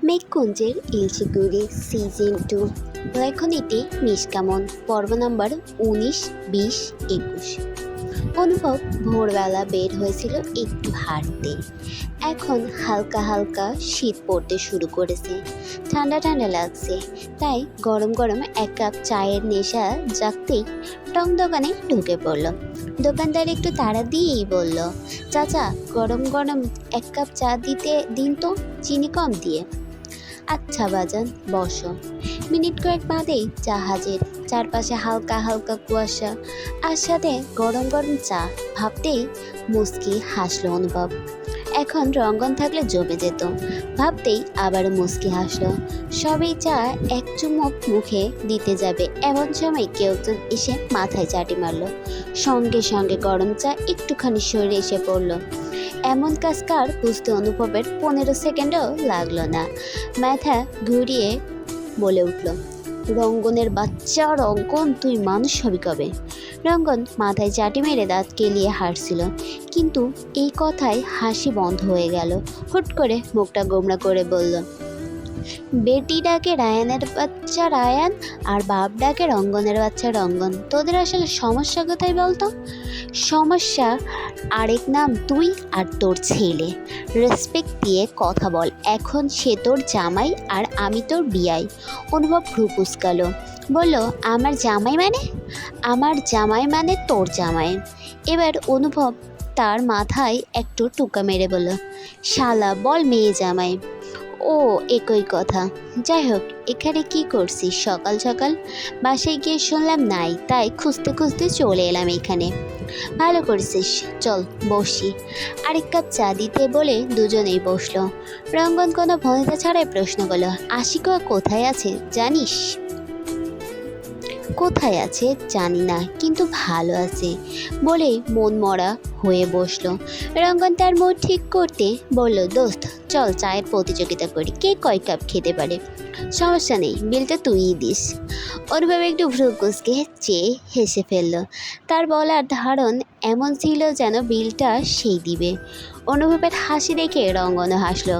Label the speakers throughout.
Speaker 1: মেঘকুঞ্জের ইলচিগুড়ি season 2 লেখনীতে নিষ্কামন পর্ব নম্বর 19, 20, 21। অনুভব ভোরবেলা বের হয়েছিল একটু হাঁটতে। এখন হালকা হালকা শীত পড়তে শুরু করেছে, ঠান্ডা ঠান্ডা লাগছে। তাই গরম গরম এক কাপ চায়ের নেশা জাগতেই টং দোকানে ঢুকে পড়ল। দোকানদার একটু তাড়া দিয়েই বলল, চাচা গরম গরম এক কাপ চা দিন তো, চিনি কম দিয়ে। আচ্ছা বাজান, বসো। মিনিট কয়েক বাদেই চা হাজির, চারপাশে হালকা হালকা কুয়াশা আর সাথে গরম গরম চা। ভাবতেই মুচকি হাসলো অনুভব। এখন রঙ্গন থাকলে জমে যেত। ভাবতেই আবারও মুচকি হাসলো। সবই চা এক চুমুক মুখে দিতে যাবে এমন সময় কেউ একজন এসে মাথায় চাটি মারলো। সঙ্গে সঙ্গে গরম চা একটুখানি সরে এসে পড়লো। এমন কাজ কার বুঝতে অনুভবের 15 সেকেন্ডও লাগলো না। মাথা ঘুরিয়ে বলে উঠল, রঙ্গনের বাচ্চা রঙ্গন, তুই মানুষ হবি কবে? রঙ্গন মাথায় চাটি মেরে দাঁত কেলিয়ে হাসছিল, কিন্তু এই কথায় হাসি বন্ধ হয়ে গেল। হুট করে মুখটা গোমড়া করে বলল, বেটি ডাকে রায়ানের বাচ্চা রায়ান আর বাপ ডাকে রঙ্গনের বাচ্চা রঙ্গন। তোদের আসলে সমস্যা কোথায় বলতো? সমস্যা আরেক নাম তুই আর তোর ছেলে। রেসপেক্ট দিয়ে কথা বল, এখন সে তোর জামাই আর আমি তোর বিয়াই। অনুভব ভ্রু কুঁচকালো, বলল, আমার জামাই মানে? আমার জামাই মানে তোর জামাই। এবার অনুভব তার মাথায় একটু টুকা মেরে বলল, শালা বল মেয়ে জামাই। ও একই কথা। যাই হোক, এখানে কি করছিস সকাল সকাল? বাসায় গিয়ে শুনলাম নাই, তাই খুঁজতে খুঁজতে চলে এলাম এখানে। ভালো করেছিস, চল বসি। আরেক কাপ চা দিতে বলে দুজনেই বসলো। রঙ্গন কোনো ভনিতা ছাড়াই প্রশ্ন করলো, আশিকা কোথায় আছে জানিস? কোথায় আছে জানি না, কিন্তু ভালো আছে বলে মন মরা হয়ে বসলো। রঙ্গন তার মুড ঠিক করতে বলল, দোস্ত চল চায়ের প্রতিযোগিতা করি, কে কয় কাপ খেতে পারে। সমস্যা নেই, বিলটা তুইই দিস। অনুভব একটু ভ্রু কুঁচকে চেয়ে হেসে ফেলল। তার বলার ধারণ এমন ছিল যেন বিলটা সেই দিবে। অনুভবের হাসি দেখে রঙ্গনও হাসলো।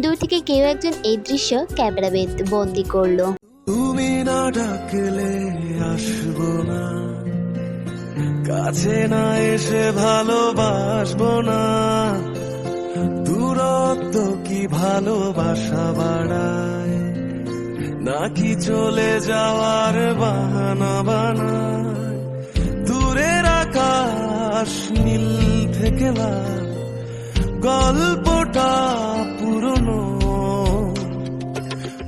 Speaker 1: দূর থেকে কেউ একজন এই দৃশ্য ক্যামেরা বন্দি করলো।
Speaker 2: তুমি না ডাকলে আসবো না, কাছে না এসে ভালোবাসবো না। দূরত্ব কি ভালোবাসা বাড়ায়, নাকি চলে যাওয়ার বাহানা বানায়? দূরের আকাশ নীল থেকে লাল, গল্পটা পুরনো।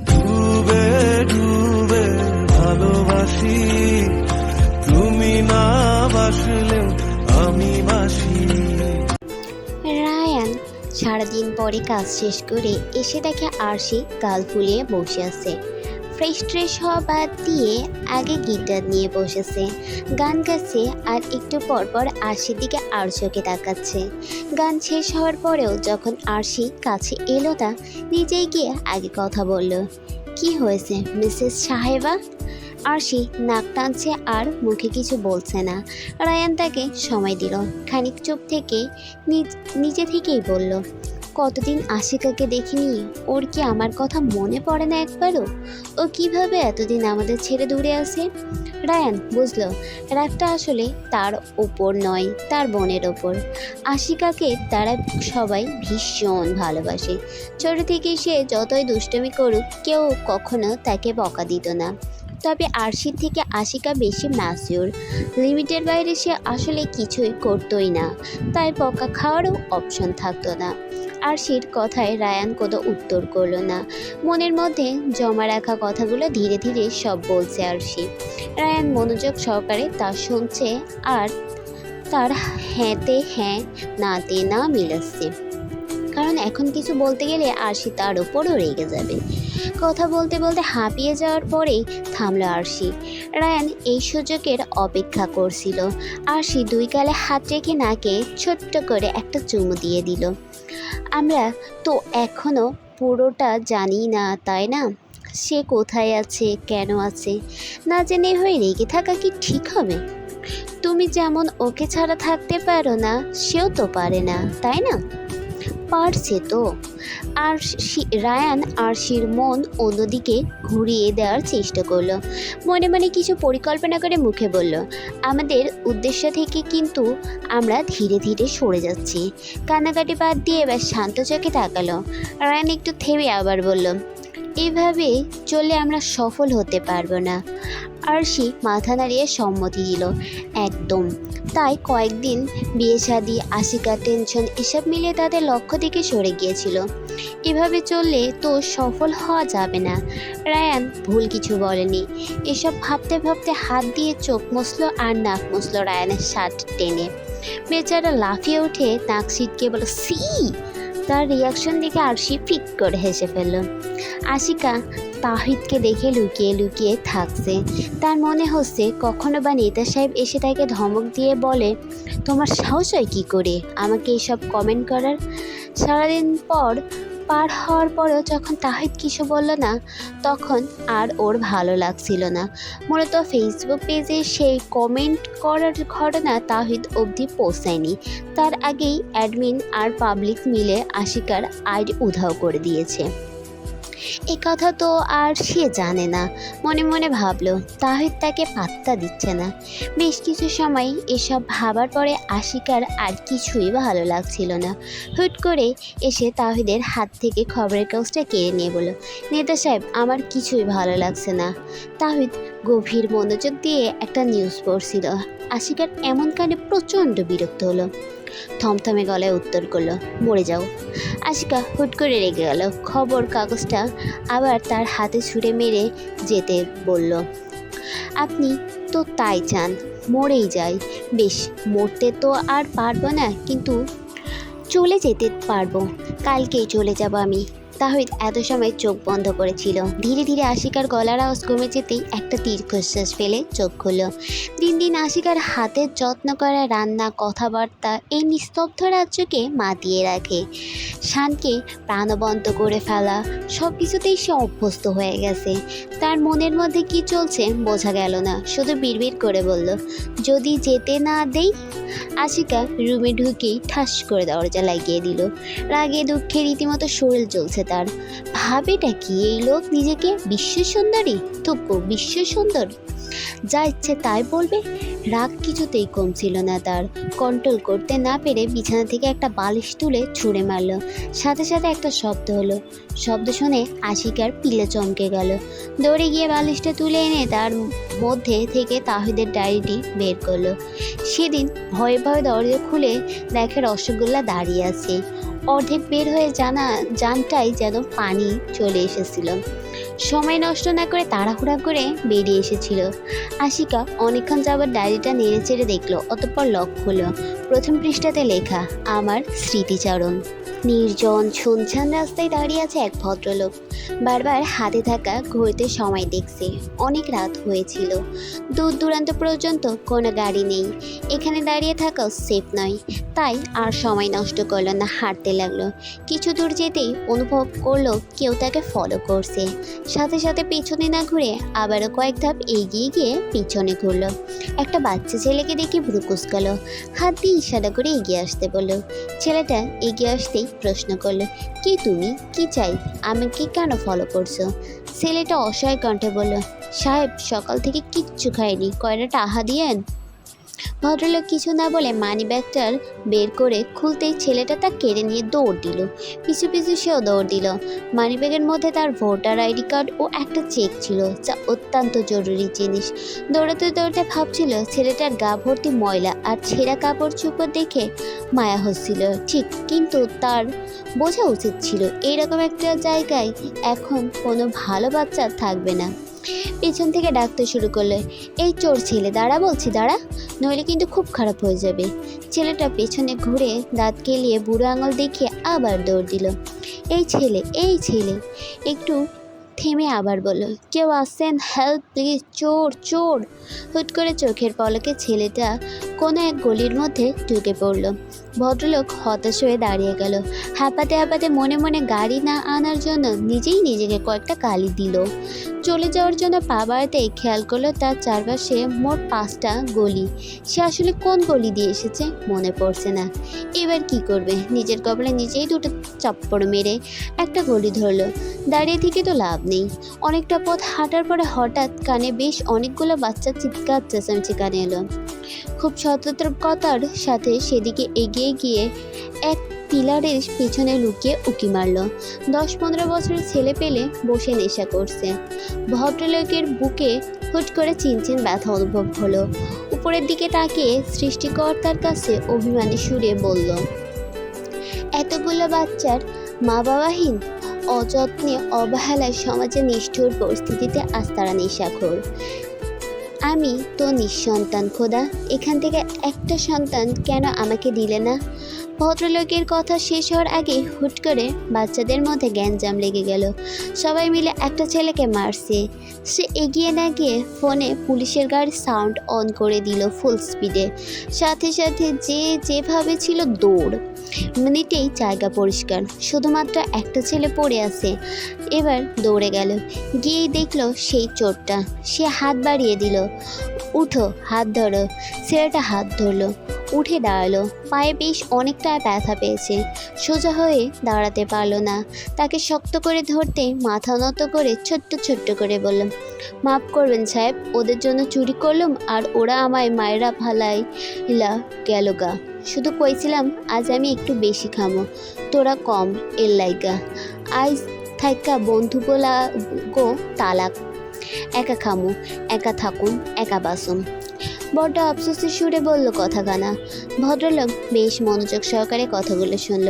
Speaker 2: ডুবে ডুবে ভালোবাসি, তুমি না বাসলেও আমি বাসি।
Speaker 1: রায়ান সারাদিন পরে কাজ শেষ করে এসে দেখে আরশি গাল ফুলিয়ে বসে আছে। ফ্রেশ ট্রেশ হওয়া বাদ দিয়ে আগে গিটার নিয়ে বসেছে, গান গাচ্ছে আর একটু পরপর আরশির দিকে আর চোখে তাকাচ্ছে। গান শেষ হওয়ার পরেও যখন আরশি কাছে এলো না, নিজেই গিয়ে আগে কথা বলল, কি হয়েছে মিসেস সাহেবা? আরশি নাক টানছে আর মুখে কিছু বলছে না। রায়ান তাকে সময় দিল, খানিক চুপ থেকে নিজে থেকেই বলল, কতদিন আশিকাকে দেখিনি, ওর কি আমার কথা মনে পড়ে না একবারও? ও কিভাবে এতদিন আমাদের ছেড়ে দূরে আছে? রায়ান বুঝলো রাগটা আসলে তার ওপর নয়, তার বোনের ওপর। আশিকাকে তারা সবাই ভীষণ ভালোবাসে। ছোট থেকে সে যতই দুষ্টুমি করুক, কেউ কখনো তাকে বকা দিত না। তবে আরশির থেকে আশিকা বেশি ম্যাচিওর। লিমিটের বাইরে সে আসলে কিছুই করতোই না, তাই বকা খাওয়ারও অপশন থাকতো না। আরশির কথায় রায়ান কোনো উত্তর করলো না। মনের মধ্যে জমা রাখা কথাগুলো ধীরে ধীরে সব বলছে আরশি। রায়ান মনোযোগ সহকারে তা শুনছে আর তার হ্যাঁতে হ্যাঁ, নাতে না মিলাচ্ছে। কারণ এখন কিছু বলতে গেলে আরশি তার ওপরও রেগে যাবে। কথা বলতে বলতে হাঁপিয়ে যাওয়ার পরেই থামলো আরশি। রায়ান এই সুযোগের অপেক্ষা করছিল। আরশি দুই গালে হাত রেখে নাকে ছোট্ট করে একটা চুমু দিয়ে দিল। আমরা তো এখনো পুরোটা জানি না, তাই না? সে কোথায় আছে, কেন আছে, না জেনে হয়ে রেগে থাকা কি ঠিক হবে? তুমি যেমন ওকে ছাড়া থাকতে পারো না, সেও তো পারে না, তাই না? পারছে তো। আর রায়ান আরশির মন অন্যদিকে ঘুরিয়ে দেওয়ার চেষ্টা করলো। মনে মনে কিছু পরিকল্পনা করে মুখে বলল, আমাদের উদ্দেশ্য থেকে কিন্তু আমরা ধীরে ধীরে সরে যাচ্ছি। কান্নাকাটি বাদ দিয়ে এবার শান্ত চোখে তাকালো। রায়ান একটু থেমে আবার বলল, এভাবে চললে আমরা সফল হতে পারবো না। আরশি মাথা নাড়িয়ে সম্মতি দিল, একদম। তাই কয়েকদিন বিয়ে শাদি, আশিকা, টেনশন এসব মিলিয়ে তাদের লক্ষ্য থেকে সরে গিয়েছিল। এভাবে চললে তো সফল হওয়া যাবে না। রায়ান ভুল কিছু বলেনি। এসব ভাবতে ভাবতে হাত দিয়ে চোখ মুছল আর নাক মুছল রায়ানের শার্ট টেনে। বেচারা লাফিয়ে উঠে নাক ছিটকে বলল, সি। তার রিয়াকশন দেখে আরশি ফিক করে হেসে ফেলল। আশিকা তাহিদকে দেখে লুকিয়ে লুকিয়ে থাকছে। তার মনে হচ্ছে কখনো বা নেতা সাহেব এসে তাকে ধমক দিয়ে বলে, তোমার সাহস হয় কী করে আমাকে এসব কমেন্ট করার। সারাদিন পার হওয়ার পরেও যখন তাহিদ কিছু বলল না, তখন আর ওর ভালো লাগছিল না। মূলত ফেসবুক পেজে সেই কমেন্ট করার ঘটনা তাহিদ অবধি পৌঁছায়নি। তার আগেই অ্যাডমিন আর পাবলিক মিলে আশিকার আইডি উধাও করে দিয়েছে। এ কথা তো আর সে জানে না। মনে মনে ভাবলো তাহিদ তাকে পাত্তা দিচ্ছে না। বেশ কিছু সময় এসব ভাবার পরে আশিকার আর কিছুই ভালো লাগছিল না। হুট করে এসে তাহিদের হাত থেকে খবরের কাগজটা কেড়ে নিয়ে বলল, নেতা সাহেব আমার কিছুই ভালো লাগছে না। তাহিদ গভীর মনোযোগ দিয়ে একটা নিউজ পড়ছিল। আশিকার এমন কাণ্ডে প্রচণ্ড বিরক্ত হলো। থমথমে গলায় উত্তর করলো, মরে যাও। আশিকা হুট করে রেগে গেল। খবর কাগজটা আবার তার হাতে ছুঁড়ে মেরে যেতে বলল, আপনি তো তাই চান, মরেই যাই। বেশ, মরতে তো আর পারবো না, কিন্তু চলে যেতে পারবো। কালকেই চলে যাব আমি। তাহিদ এত সময় চোখ বন্ধ করেছিল। ধীরে ধীরে আশিকার গলার আওয়াজ কমে যেতেই একটা দীর্ঘশ্বাস ফেলে চোখ খুলল। দিন দিন আশিকার হাতের যত্ন করা রান্না, কথাবার্তা এই নিস্তব্ধ রাজ্যকে মাতিয়ে রাখে। শানকে প্রাণবন্ত করে ফেলা, সব কিছুতেই সে অভ্যস্ত হয়ে গেছে। তার মনের মধ্যে কি চলছে বোঝা গেল না। শুধু বিড়বিড় করে বলল, যদি যেতে না দেই। আশিকা রুমে ঢুকেই ঠাস করে দরজা লাগিয়ে দিল। রাগে দুঃখে রীতিমতো শরীর জ্বলছে তার। ভাবেটা কি এই লোক নিজেকে বিশ্ব সুন্দরী? তবু বিশ্ব সুন্দর, যা ইচ্ছে তাই বলবে। রাগ কিছুতেই কমছিল না তার। কন্ট্রোল করতে না পেরে বিছানা থেকে একটা বালিশ তুলে ছুঁড়ে মারল। সাথে সাথে একটা শব্দ হলো। শব্দ শুনে আশিকার পিলে চমকে গেল। দৌড়ে গিয়ে বালিশটা তুলে এনে তার মধ্যে থেকে তাহিদের ডায়েরিটি বের করলো। সেদিন ভয়ে ভয়ে দরজা খুলে দেখে রসগোল্লা দাঁড়িয়ে আছে। অর্ধেক বের হয়ে জানটাই যেন পানি চলে এসেছিল। সময় নষ্ট না করে তাড়াহুড়া করে বেরিয়ে এসেছিল। আশিকা অনেকক্ষণ যাবার ডায়েরিটা নেড়ে চেড়ে দেখলো। অতঃপর লক্ষ্য হলো প্রথম পৃষ্ঠাতে লেখা, আমার স্মৃতিচারণ। নির্জন শুনছান রাস্তায় দাঁড়িয়ে আছে এক ভদ্রলোক। বারবার হাতে থাকা ঘড়িতে সময় দেখছে। অনেক রাত হয়েছিল। দূর দূরান্ত পর্যন্ত কোনো গাড়ি নেই। এখানে দাঁড়িয়ে থাকাও সেফ নয়। তাই আর সময় নষ্ট করলো না, হাঁটতে লাগলো। কিছু দূর যেতেই অনুভব করলো কেউ তাকে ফলো করছে। সাথে সাথে পেছনে না ঘুরে আবারও কয়েক ধাপ এগিয়ে গিয়ে পিছনে ঘুরলো। একটা বাচ্চা ছেলেকে দেখে ভ্রু কুঁচকালো। হাত দিয়ে ইশারা করে এগিয়ে আসতে বলল। ছেলেটা এগিয়ে আসতেই প্রশ্ন করলো, কে তুমি? কি চাই? আমাকে কেন ফলো করছো? ছেলেটা অসহায় কণ্ঠে বলল, সাহেব সকাল থেকে কিচ্ছু খায়নি, কয়টা টাকা দিয়েন। ভদ্রলোক কিছু না বলে মানি ব্যাগটার বের করে খুলতেই ছেলেটা তা কেড়ে নিয়ে দৌড় দিল। পিছু পিছু সেও দৌড় দিল। মানি ব্যাগের মধ্যে তার ভোটার আইডি কার্ড ও একটা চেক ছিল, যা অত্যন্ত জরুরি জিনিস। দৌড়াতে দৌড়াতে ভাবছিল ছেলেটার গা ভর্তি ময়লা আর ছেঁড়া কাপড় চোপড় দেখে মায়া হচ্ছিল ঠিক, কিন্তু তার বোঝা উচিত ছিল এইরকম একটা জায়গায় এখন কোনো ভালো বাচ্চা থাকবে না। পেছন থেকে ডাকতে শুরু করলো, এই চোর ছেলে, দাঁড়া বলছি, দাঁড়া, নইলে কিন্তু খুব খারাপ হয়ে যাবে। ছেলেটা পেছনে ঘুরে দাঁত কেলিয়ে বুড়ো আঙুল দেখিয়ে আবার দৌড় দিল। এই ছেলে একটু থেমে আবার বলল, কেউ আসছেন? হেল্প প্লিজ, চোর চোর। হুট করে চোখের পলকে ছেলেটা কোনো এক গলির মধ্যে ঢুকে পড়ল। ভদ্রলোক হতাশ হয়ে দাঁড়িয়ে গেল। হাঁপাতে হাঁপাতে মনে মনে গাড়ি না আনার জন্য নিজেই নিজেকে কয়েকটা গালি দিল। চলে যাওয়ার জন্য পা বাড়াতেই খেয়াল করলো তার চারপাশে মোট 5টা গলি। সে আসলে কোন গলি দিয়ে এসেছে মনে পড়ছে না। এবার কি করবে? নিজের কপালে নিজেই দুটো চাপ্পড় মেরে একটা গলি ধরলো। দাঁড়িয়ে থেকে তো লাভ নেই। অনেকটা পথ হাঁটার পরে হঠাৎ কানে বেশ অনেকগুলো বাচ্চার চিৎকার চেঁচামেচি কানে এলো। খুব সতর্কতার সাথে সেদিকে এগিয়ে গিয়ে এক পিলারের পিছনে লুকিয়ে উকি মারল। 10-15 বছরের ছেলে পেলে বসে নেশা করছে। ভদ্রলোকের বুকে হুট করে চিনচিন ব্যথা অনুভব হলো। উপরের দিকে তাকিয়ে সৃষ্টিকর্তার কাছে অভিমানী সুরে বলল, এতগুলো বাচ্চার মা বাবাহীন, অযত্নে অবহেলায় সমাজে নিষ্ঠুর পরিস্থিতিতে আজ তারা নেশাখোর। আমি তো নিঃসন্তান খোদা, এখান থেকে একটা সন্তান কেন আমাকে দিলে না? ভদ্রলোকের কথা শেষ হওয়ার আগে হুট করে বাচ্চাদের মধ্যে গ্যাঞ্জাম লেগে গেল। সবাই মিলে একটা ছেলেকে মারছে। সে এগিয়ে না গিয়ে ফোনে পুলিশের গাড়ির সাউন্ড অন করে দিল ফুল স্পিডে। সাথে সাথে যে যেভাবে ছিল দৌড়। মিনিটেই জায়গা পরিষ্কার, শুধুমাত্র একটা ছেলে পড়ে আছে। এবার দৌড়ে গেল, গিয়েই দেখলো সেই চোরটা। সে হাত বাড়িয়ে দিল, উঠো, হাত ধরো। ছেলেটা হাত ধরলো, উঠে দাঁড়ালো। পায়ে বেশ অনেকটা ব্যথা পেয়েছে, সোজা হয়ে দাঁড়াতে পারলো না। তাকে শক্ত করে ধরতে মাথা নত করে ছোট্ট ছোট্ট করে বললাম, মাফ করবেন সাহেব, ওদের জন্য চুরি করলাম আর ওরা আমায় মায়েরা ফালাইলা গেল গা। শুধু কইছিলাম আজ আমি একটু বেশি খামো, তোরা কম, এর লাইগা। আজ থাইকা বন্ধু বলা গো তালাক। একা খামু, একা থাকুন, একা বাসুম। বড্ড আফসোসের সুরে বলল কথাখানা। ভদ্রলোক বেশ মনোযোগ সহকারে কথাগুলো শুনল।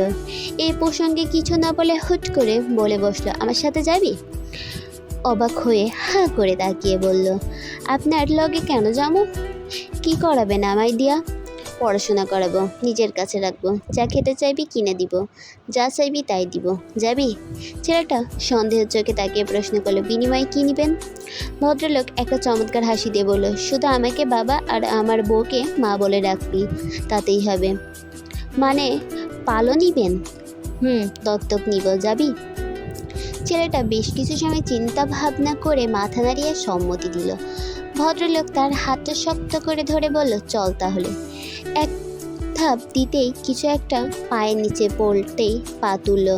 Speaker 1: এই প্রসঙ্গে কিছু না বলে হুট করে বলে বসলো, আমার সাথে যাবি? অবাক হয়ে হাঁ করে তাকিয়ে বলল, আপনার লগে কেন যাবো? কি করাবেন আমায় দিয়া? পড়াশোনা করাবো, নিজের কাছে রাখবো, যা খেতে চাইবি কিনে দিব, যা চাইবি তাই দিব। যাবি? ছেলেটা সন্দেহের চোখে তাকিয়ে প্রশ্ন করলো, বিনিময়ে কী নিবেন? ভদ্রলোক একটা চমৎকার হাসি দিয়ে বলল, শুধু আমাকে বাবা আর আমার বউকে মা বলে রাখবি, তাতেই হবে। মানে পালও নিবেন? দত্তক নিব। যাবি? ছেলেটা বেশ কিছু সময় চিন্তা ভাবনা করে মাথা নাড়িয়ে সম্মতি দিল। ভদ্রলোক তার হাতটা শক্ত করে ধরে বলল, চল তাহলে। এক ধাপ দিতেই কিছু একটা পায়ের নিচে পড়তেই পা তুলল।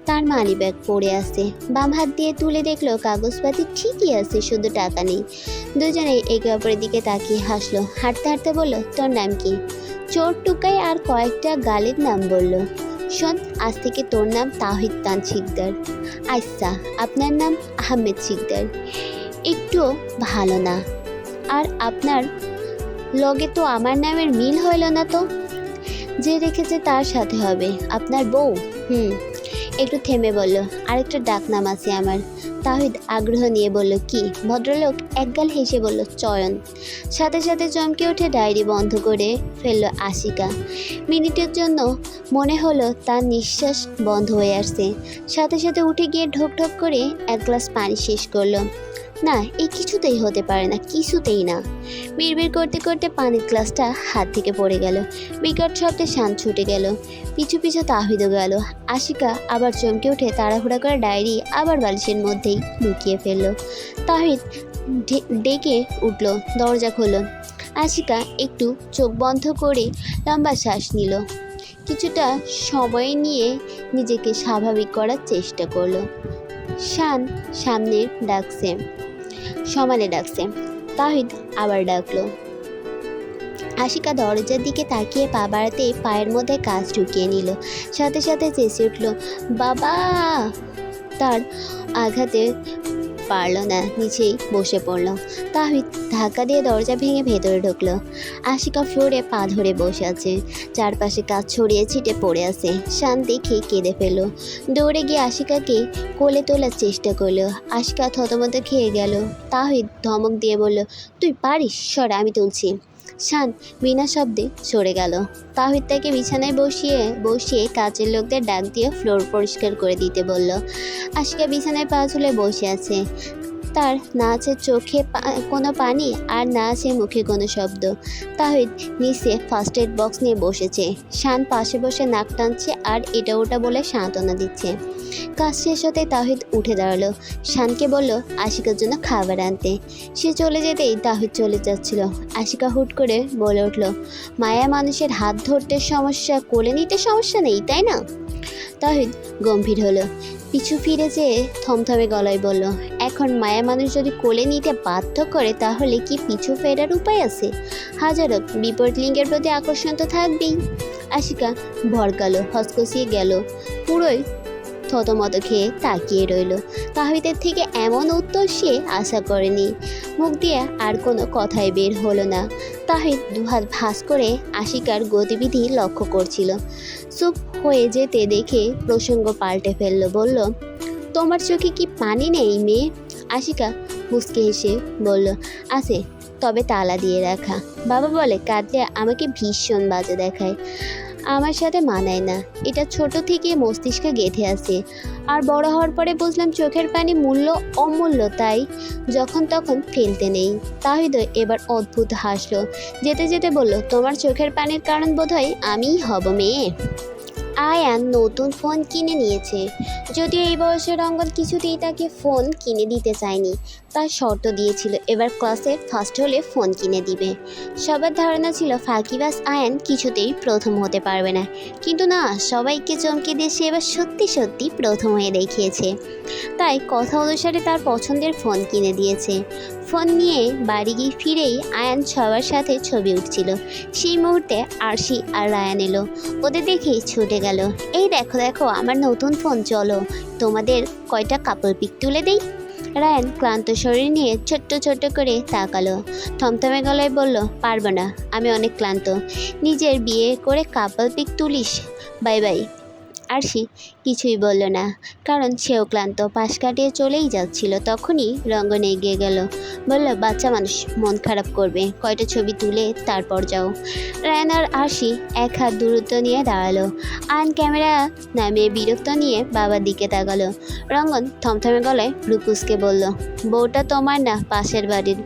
Speaker 1: তার মানি ব্যাগ পড়ে আছে। বাম হাত দিয়ে তুলে দেখলো কাগজপাতি ঠিকই আছে, শুধু টাকা নেই। দুজনেই একে অপরের দিকে তাকিয়ে হাসলো। হাঁটতে হাঁটতে বলল, তোর নাম কি? চোর টুকাই আর কয়েকটা গালির নাম বলল। শোন, আজ থেকে তোর নাম তাহিদ তান শিকদার। আচ্ছা, আপনার নাম আহমেদ শিকদার। একটুও ভালো না। আর আপনার লগে তো আমার নামের মিল হইল না তো। যে রেখেছে তার সাথে হবে। আপনার বউ? একটু থেমে বলল, আরেকটা ডাক নাম আছে আমার। তাহিদ আগ্রহ নিয়ে বলল, কি? ভদ্রলোক একগাল হেসে বলল, চয়ন। সাথে সাথে চমকে উঠে ডায়েরি বন্ধ করে ফেলল আশিকা। মিনিটের জন্য মনে হলো তার নিঃশ্বাস বন্ধ হয়ে আসছে। সাথে সাথে উঠে গিয়ে ঢোক ঢোক করে এক গ্লাস পানি শেষ করলো। না, এই কিছুতেই হতে পারে না, কিছুতেই না। বিড়বিড় করতে করতে পানির গ্লাসটা হাত থেকে পড়ে গেল। বিকট শব্দে শান ছুটে গেল। পিছু পিছু তাহিদও গেল। আশিকা আবার চমকে উঠে তাড়াহুড়া করে ডায়েরি আবার বালিশের মধ্যেই লুকিয়ে ফেলল। তাহিদ ডেকে উঠল, দরজা খোলো। আশিকা একটু চোখ বন্ধ করে লম্বা শ্বাস নিল। কিছুটা সময় নিয়ে নিজেকে স্বাভাবিক করার চেষ্টা করলো। শান সামনে ডাকছে, সমানে ডাকছে। তাহিদ আবার ডাকলো। আশিকা দরজার দিকে তাকিয়ে পা বাড়াতে পায়ের মধ্যে কাজ ঢুকিয়ে নিল। সাথে সাথে চেঁচে উঠল, বাবা! তার আঘাতে পারল না, নিচেই বসে পড়ল। তাহিদ ধাক্কা দিয়ে দরজা ভেঙে ভেতরে ঢুকলো। আশিকা ফ্লোরে পা ধরে বসে আছে, চারপাশে কাজ ছড়িয়ে ছিটে পড়ে আছে। শান দেখে কেঁদে ফেলল। দৌড়ে গিয়ে আশিকাকে কোলে তোলার চেষ্টা করলো। আশিকা থতমত খেয়ে গেল। তাহিদ ধমক দিয়ে বলল, তুই পারিস, সর, আমি তুলছি। শান বিনা শব্দে সরে গেল। তাহিদ তাকে বিছানায় বসিয়ে কাজের লোকদের ডাক দিয়ে ফ্লোর পরিষ্কার করে দিতে বলল। আশিকা বিছানায় পা ঝুলে বসে আছে। তার না আছে চোখে কোনো পানি আর না আছে মুখে কোনো শব্দ। তাহিদ নিচে ফার্স্ট এড বক্স নিয়ে বসেছে। শান পাশে বসে নাক টানছে আর এটা ওটা বলে সান্ত্বনা দিচ্ছে। কাজ শেষ হতে তাহিদ উঠে দাঁড়ালো। শানকে বলল আশিকার জন্য খাবার আনতে। সে চলে যেতেই তাহিদ চলে যাচ্ছিল। আশিকা হুট করে বলে উঠল, মায়া মানুষের হাত ধরতে সমস্যা, কোলে নিতে সমস্যা নেই, তাই না? তাহিদ গম্ভীর হলো। পিছু ফিরে যেয়ে থমথমে গলায় বলল, এখন মায়া মানুষ যদি কোলে নিতে বাধ্য করে তাহলে কি পিছু ফেরার উপায় আছে? হাজারো বিপরীত লিঙ্গের প্রতি আকর্ষণ তো থাকবেই। আশিকা ভরকালো, হসকসিয়ে গেল, পুরোই থতমত খেয়ে তাকিয়ে রইল। তাহিদের থেকে এমন উত্তর সে আশা করেনি। মুখ দিয়ে আর কোনো কথাই বের হলো না। তাহিদ দুহাত ভাঁজ করে আশিকার গতিবিধি লক্ষ্য করছিল। চুপ হয়ে যেতে দেখে প্রসঙ্গ পাল্টে ফেলল, বলল, তোমার চোখে কি পানি নেই মেয়ে? আশিকা মুচকে হেসে বলল, আছে, তবে তালা দিয়ে রাখা। বাবা বলে কাঁদলে আমাকে ভীষণ বাজে দেখায়, আমার সাথে মানায় না। এটা ছোট থেকে মস্তিষ্কে গেঁথে আছে। আর বড় হওয়ার পরে বুঝলাম চোখের পানি মূল্য অমূল্য, তাই যখন তখন ফেলতে নেই। তাহিদ এবার অদ্ভুত হাসলো। যেতে যেতে বলল, তোমার চোখের পানির কারণ বোধহয় আমিই হব মেয়ে। আয়ান নতুন ফোন কিনে নিয়েছে। যদিও এই বয়সে রঙ্গন কিছুতেই তাকে ফোন কিনে দিতে চায়নি। তার শর্ত দিয়েছিল এবার ক্লাসে ফার্স্ট হলে ফোন কিনে দিবে। সবার ধারণা ছিল ফাঁকিবাজ আয়ান কিছুতেই প্রথম হতে পারবে না, কিন্তু না, সবাইকে চমকে দিয়ে সে এবার সত্যি সত্যি প্রথম হয়ে দেখিয়েছে। তাই কথা অনুসারে তার পছন্দের ফোন কিনে দিয়েছে। ফোন নিয়ে বাড়ি গিয়ে ফিরেই আয়ান সবার সাথে ছবি উঠছিল। সেই মুহূর্তে আরশি আর রায়ান এলো। ওদের দেখেই ছুটে গেল, এই দেখো দেখো আমার নতুন ফোন, চলো তোমাদের কয়টা কাপল পিক তুলে দেই। রায়ান ক্লান্ত শরীর নিয়ে ছোট্ট ছোট্ট করে তাকালো। থমথমে গলায় বলল, পারবো না, আমি অনেক ক্লান্ত। নিজের বিয়ে করে কাপল পিক তুলিস, বাই বাই। আরশি কিছুই বলল না, কারণ সেও ক্লান্ত। পাশ কাটিয়ে চলেই যাচ্ছিল। তখনই রঙ্গন এগিয়ে গেল, বলল, বাচ্চা মানুষ, মন খারাপ করবে, কয়টা ছবি তুলে তারপর যাও। রায়ান আর আরশি এক হাত দূরত্ব নিয়ে দাঁড়ালো। আয়ন ক্যামেরা নামিয়ে বিরক্ত নিয়ে বাবার দিকে তাকালো। রঙ্গন থমথমে গলায় রুকুসকে বলল, বউটা তোমার না, পাশের বাড়ির।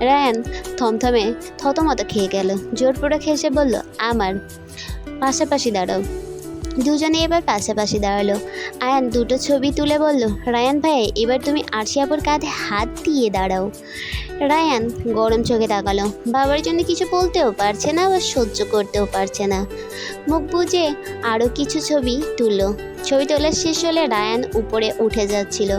Speaker 1: রায়ান থতমত খেয়ে গেল। জোর পুরো খেসে বলল, আমার। পাশাপাশি দাঁড়াও। দুজনে এবার পাশাপাশি দাঁড়ালো। আয়ান দুটো ছবি তুলে বলল, রায়ান ভাই, এবার তুমি আরশি আপুর কাঁধে হাত দিয়ে দাঁড়াও। রায়ান গরম চোখে তাকালো। বাবার জন্য কিছু বলতেও পারছে না, আবার সহ্য করতেও পারছে না। মুখ বুজে আরও কিছু ছবি তুলল। ছবি তোলা শেষ হলে রায়ান উপরে উঠে যাচ্ছিল।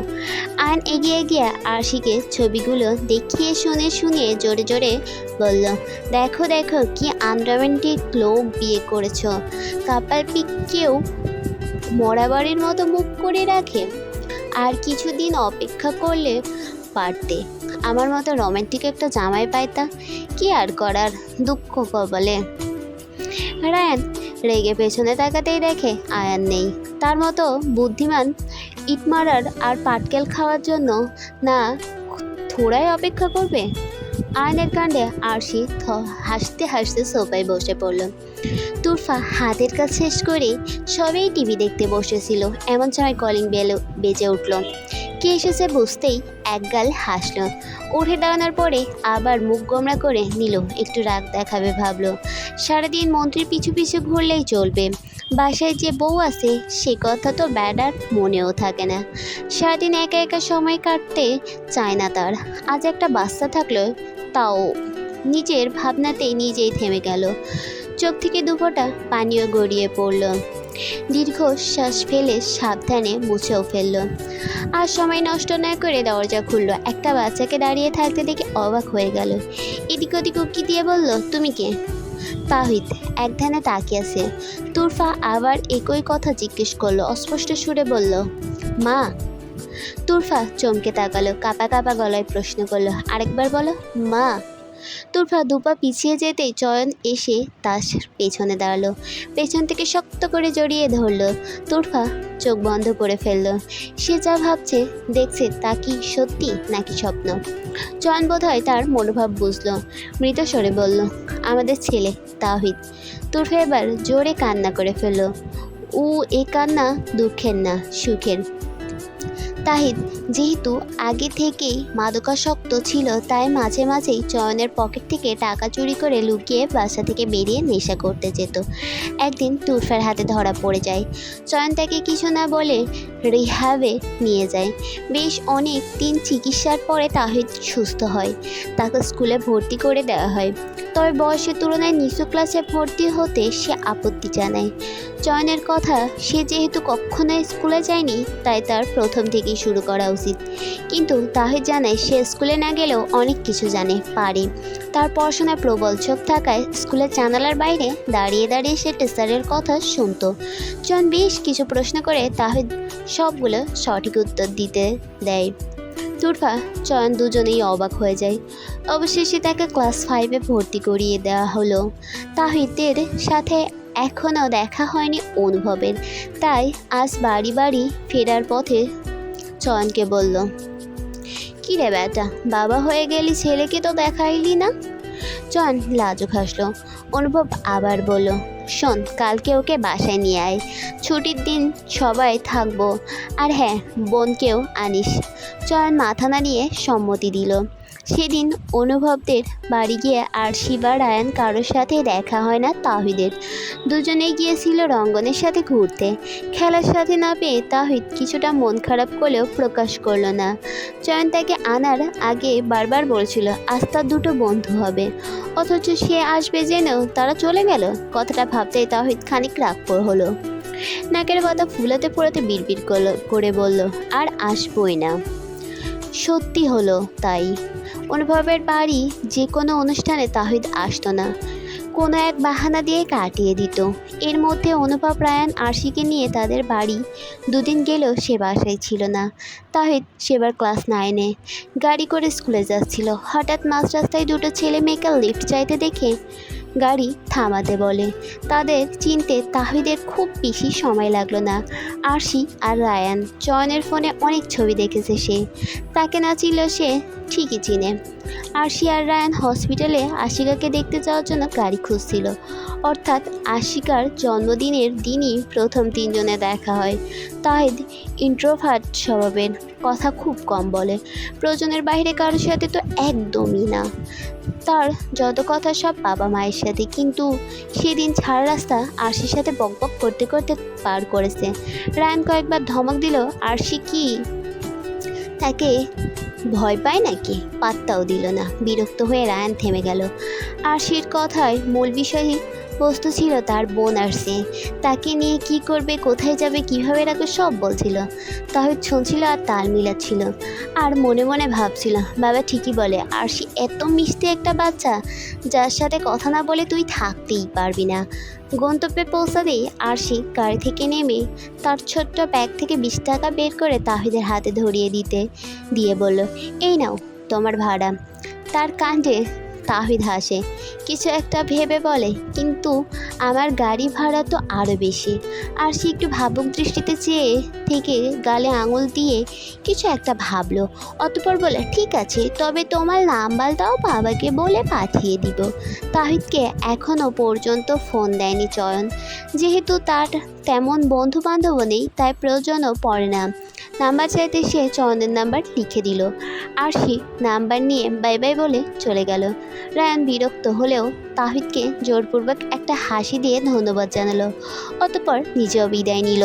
Speaker 1: আয়ান এগিয়ে গিয়ে আরশিকে ছবিগুলো দেখিয়ে শুনিয়ে জোরে জোরে বলল, দেখো দেখো কি আনরোম্যান্টিক লোক বিয়ে করেছো। কাপাল পিক কেউ মরা বাড়ির মতো মুখ করে রাখে। আর কিছুদিন অপেক্ষা করলে পারতে, আমার মতো রোমান্টিক একটা জামাই পাইতা। কি আর করার, দুঃখ কবলে। রায়ান রেগে পেছনে তাকাতেই দেখে আয়ান নেই। তার মতো বুদ্ধিমান ইট মারার আর পাটকেল খাওয়ার জন্য না থোড়াই অপেক্ষা করবে। আয়নের কাণ্ডে আরশি হাসতে হাসতে সোফায় বসে পড়ল। তুরফা হাতের কাজ শেষ করে সবাই টিভি দেখতে বসেছিল। এমন সময় কলিং বেল বেজে উঠল। কে এসেছে বুঝতেই একগাল হাসল। উঠে দাঁড়ানোর পরে আবার মুখ গোমড়া করে নিল। একটু রাগ দেখাবে ভাবলো। সারাদিন মন্ত্রীর পিছু পিছু ঘুরলেই চলবে। বাসায় যে বউ আছে সে কথা তো ব্যাডার মনেও থাকে না। সারাদিন একা একা সময় কাটতে চায় না তার। আজ একটা বাচ্চা থাকলো, তাও নিজের ভাবনাতেই নিজেই থেমে গেল। চোখ থেকে দুফোঁটা পানিও গড়িয়ে পড়ল। দীর্ঘ শ্বাস ফেলে সাবধানে মুছেও ফেলল। আর সময় নষ্ট না করে দরজা খুলল। একটা বাচ্চাকে দাঁড়িয়ে থাকতে দেখে অবাক হয়ে গেল। এদিক ওদিক উকি দিয়ে বলল, তুমি কে? তাহিদ এক ধ্যানে তাকিয়ে আছে। তুরফা আবার একই কথা জিজ্ঞেস করলো। অস্পষ্ট সুরে বলল, মা। তুরফা চমকে তাকালো। কাঁপা কাঁপা গলায় প্রশ্ন করলো, আরেকবার বলো, মা। তুরফা দুপা পিছিয়ে যেতেই চয়ন এসে তার পেছনে দাঁড়ালো। পেছন থেকে শক্ত করে জড়িয়ে ধরলো। তুরফা চোখ বন্ধ করে ফেললো। সে যা ভাবছে দেখছে তা কি সত্যি নাকি স্বপ্ন। চয়ন বোধহয় তার মনোভাব বুঝলো। মৃত স্বরে বলল, আমাদের ছেলে তাহিদ। তুরফা এবার জোরে কান্না করে ফেললো। এ কান্না দুঃখের না, সুখের। তাহিদ যেহেতু আগে থেকেই মাদকাসক্ত ছিল, তাই মাঝে মাঝেই চয়নের পকেট থেকে টাকা চুরি করে লুকিয়ে বাসা থেকে বেরিয়ে নেশা করতে যেত। একদিন তুরফার হাতে ধরা পড়ে যায়। চয়ন তাকে কিছু না বলে রিহ্যাবে নিয়ে যায়। বেশ অনেক দিন চিকিৎসার পরে তাহিদ সুস্থ হয়। তাকে স্কুলে ভর্তি করে দেওয়া হয়। তবে বয়সের তুলনায় নিচু ক্লাসে ভর্তি হতে সে আপত্তি জানায়। চয়নের কথা, সে যেহেতু কখনোই স্কুলে যায়নি, তাই তার প্রথম থেকেই শুরু করা উচিত। কিন্তু তাহিদ জানায় সে স্কুলে না গেলেও অনেক কিছু জানে, পারে। তার পড়াশোনায় প্রবল ঝোঁক থাকায় স্কুলের জানালার বাইরে দাঁড়িয়ে দাঁড়িয়ে সে টিচারের কথা শুনতো। চয়ন বেশ কিছু প্রশ্ন করে তাহিদ সবগুলো সঠিক উত্তর দিতে দেয়। তুরফা, চয়ন দুজনেই অবাক হয়ে যায়। অবশেষে তাকে ক্লাস 5-এ ভর্তি করিয়ে দেওয়া হলো। তাহিদের সাথে এখনও দেখা হয়নি অনুভবের, তাই আজ বাড়ি বাড়ি ফেরার পথে চয়নকে বলল, "কি রে বেটা, বাবা হয়ে গেলি, ছেলেকে তো দেখাইলি না?" চয়ন লাজুক হাসলো। অনুভব আবার বলল, "শোন, কালকে ওকে বাসায় নিয়ে আয়, ছুটির দিন সবাই থাকবো, আর হ্যাঁ, বোনকেও আনিস।" চয়ন মাথা নাড়িয়ে সম্মতি দিল। সেদিন অনুভবদের বাড়ি গিয়ে আরশি বা রায়ান কারোর সাথে দেখা হয় না তাহিদের। দুজনেই গিয়েছিল রঙ্গনের সাথে ঘুরতে। খেলার সাথে না পেয়ে তাহিদ কিছুটা মন খারাপ করলেও প্রকাশ করলো না। চয়ন তাকে আনার আগে বারবার বলছিল আজ তার দুটো বন্ধু হবে, অথচ সে আসবে জেনেও তারা চলে গেল। কথাটা ভাবতেই তাহিদ খানিক রাগ হলো। নাকের পাতা ফুলাতে ফুলাতে বিড়বিড় করে বলল, "আর আসবই না।" সত্যি হলো তাই। অনুভবের বাড়ি যে কোনো অনুষ্ঠানে তাহিদ আসতো না, কোনো এক বাহানা দিয়ে কাটিয়ে দিত। এর মধ্যে অনুভব রায়ান আরশিকে নিয়ে তাদের বাড়ি দুদিন গেলেও সে বাসায় ছিল না। তাহিদ সেবার ক্লাস 9-এ গাড়ি করে স্কুলে যাচ্ছিল। হঠাৎ মাঝ রাস্তায় দুটো ছেলে মেয়েকে লিফট চাইতে দেখে গাড়ি থামাতে বলে। তাদের চিনতে তাহিদের খুব বেশি সময় লাগলো না। আরশি আর রায়ান। চয়নের ফোনে অনেক ছবি দেখেছে সে, তাকে না চিনলেও সে ঠিকই চিনে। আরশি আর রায়ান হসপিটালে আশিকাকে দেখতে যাওয়ার জন্য গাড়ি খুঁজছিল। অর্থাৎ আশিকার জন্মদিনের দিনই প্রথম তিনজনে দেখা হয়। তাহিদ ইন্ট্রোভার্ট স্বভাবের, কথা খুব কম বলে, প্রয়োজনের বাইরে কারোর সাথে তো একদমই না। তার যত কথা সব বাবা মায়ের সাথে, কিন্তু সেদিন ছাড় রাস্তা আরশির সাথে বকবক করতে করতে পার করেছে। রায়ান কয়েকবার ধমক দিল, আরশি কি তাকে ভয় পায় নাকি? পাত্তাও দিল না। বিরক্ত হয়ে রায়ান থেমে গেল। আরশির কথায় মূল বিষয় বস্তু ছিল তার বোন আসছে, তাকে নিয়ে কি করবে, কোথায় যাবে, কিভাবে রাখবে, সব বলছিল। তাহিদ শুনছিল আর তাল মিলাচ্ছিল, আর মনে মনে ভাবছিল, বাবা ঠিকই বলে, আরশি এত মিষ্টি একটা বাচ্চা, যার সাথে কথা না বলে তুই থাকতেই পারবি না। গন্তব্যে পৌঁছাতেই আরশি গাড়ি থেকে নেমে তার ছোট্ট ব্যাগ থেকে 20 টাকা বের করে তাহিদের হাতে ধরিয়ে দিয়ে বলল, "এই নাও তোমার ভাড়া।" তার কাণ্ডে তাহিদ হাসে, কিছু একটা ভেবে বলে, "কিন্তু আমার গাড়ি ভাড়া তো আরও বেশি।" আর সে একটু ভাবুক দৃষ্টিতে চেয়ে থেকে গালে আঙুল দিয়ে কিছু একটা ভাবলো। অতঃপর বলে, "ঠিক আছে, তবে তোমার নাম্বারটাও বাবাকে বলে পাঠিয়ে দিব।" তাহিদকে এখনও পর্যন্ত ফোন দেয়নি চয়ন। যেহেতু তার তেমন বন্ধু বান্ধব নেই, তাই প্রয়োজনও পড়ে না। নাম্বার চাইতে সে চয়নের নাম্বার লিখে দিল। আরশি নাম্বার নিয়ে বাই বাই বলে চলে গেল। রায়ান বিরক্ত হলেও তাহিদকে জোরপূর্বক একটা হাসি দিয়ে ধন্যবাদ জানালো। অতঃপর নিজেও বিদায় নিল।